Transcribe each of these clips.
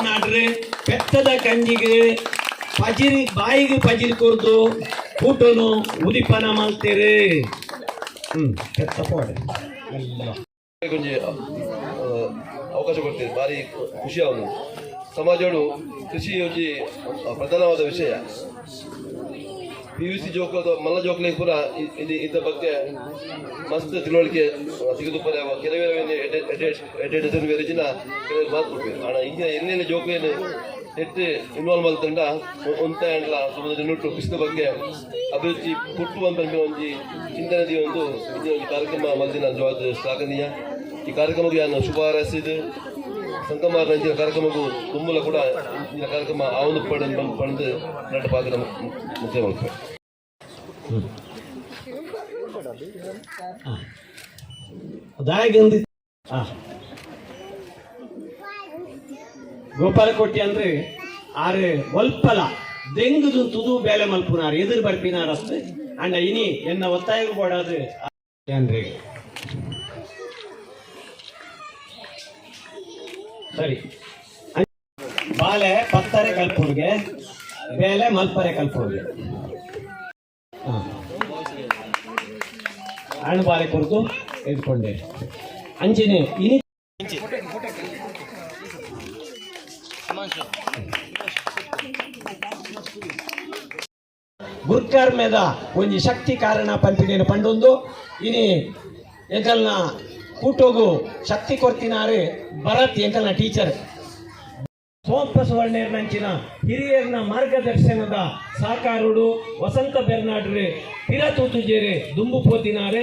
ನಾಡ್ರೆ ಬೆತ್ತದ ಕಂಜಿಗೆ ಪಜಿರಿ ಬಾಯಿಗೆ ಪಜಿರಿ ಕೊರ್ದು ಊಟನು ಉದಿಪನ ಮಾಡ್ತೀರಿ. ಬೆತ್ತ ಪೋಡೆ ಕೊಂಚ ಅವಕಾಶ ಕೊಡ್ತೀರಿ, ಭಾರಿ ಖುಷಿ ಅವನು. ಸಮಾಜಗಳು ಕೃಷಿ ಒಂಜಿ ಪ್ರಧಾನವಾದ ವಿಷಯ. PUC ಜೋಕ್ ಮಲ್ಲ ಜೋಕ್ಲಿಗೆ ಪೂರ ಇದ್ದ ಬಗ್ಗೆ ಮಸ್ತ್ ತಿಳುವಳಿಕೆ ಸಿಗದುಪ್ಪರೆ ಕೆಲವೇ ಎಡೆಜಿನ ಕೆಲವು ಮಾತು ಕೊಡ್ಬೇಕು. ಆಣ ಇಂಜಿನ ಎಲ್ಲೆಲ್ಲ ಜೋಕ್ಲೇನು ಎಟ್ಟು ಇನ್ವಾಲ್ವ್ ಮಾಡ್ತಂಡ ಒಂತ ಅಂಡ್ಲ ಸುಮಾರು ನೋಟು ಕೃಷಿದ ಬಗ್ಗೆ ಅಭಿವೃದ್ಧಿ ಕೊಟ್ಟುವಂತ ಒಂಜಿ ಚಿಂತನೆ ಒಂದು ಇಂಜಿನ ಒಂದು ಕಾರ್ಯಕ್ರಮ ಮಲ್ದಿನ ಜವಾಬ್ದಾರಿ ಶ್ಲಾಘನೀಯ. ಈ ಕಾರ್ಯಕ್ರಮಕ್ಕೆ ನಾನು ಶುಭ ಹಾರೈಸಿದ್ದು ಸಂಗಮಾರ ಇಂಚಿನ ಕಾರ್ಯಕ್ರಮಕ್ಕೂ ತುಂಬಲ ಕೂಡ ಇಂಚಿನ ಕಾರ್ಯಕ್ರಮ ಆವನು ಪಡೆದು ನಟ ಪಾತ್ರ ಮುಖ್ಯ ಮಾಡ್ತಾರೆ. ಗೋಪಾಲಕೋಟೆ ಅಂದ್ರೆ ಆರು ಒಲ್ಪಲ ದೆಂಗುದು ತುದು ಬೇಲೆ ಮಲ್ಪುನಾರು ಎದುರು ಬರ್ಪಿನಾರ ಅಷ್ಟೇ ಅಂಡ ಇನಿ ಎನ್ನ ಒತ್ತಾಯ ಕೊಡೋದು ಅಂದ್ರೆ ಸರಿ. ಬಾಲೆ ಪತ್ತರೆ ಕಲ್ಪುರ್ಗೆ ಬೇಲೆ ಮಲ್ಪರೆ ಕಲ್ಪುರ್ಗೆ ಹಣ್ಣು ಬಾಲೆ ಕುರಿತು ಎದ್ಕೊಂಡೆ ಅಂಚಿನಿ ಇನಿ ಗುರ್ಕಾರ್ ಮೇದ ಒಂಜಿ ಶಕ್ತಿ ಕಾರಣ ಪಂಪಿನ ಪಂಡೊಂದು ಇನಿ ಎಂಕಲ್ನ ಕೂಟೋಗು ಶಕ್ತಿ ಕೊರ್ತಿನಾರು ಭರತ್ ಎಂಕಲ್ನ ಟೀಚರ್ ಸೋಂಪ ಸುವರ್ಣೇರ್ನಂಚಿನ ಹಿರಿಯರ್ನ ಮಾರ್ಗದರ್ಶನದ ಸಾಕಾರುಡು ವಸಂತ ಬೆರ್ನಾಡ್ರೆ ಪಿರ ತೂತುಜೇರೆ ದುಂಬು ಪೋತಿನಾರೆ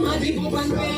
ಮದಿಪು ಬಂದೆ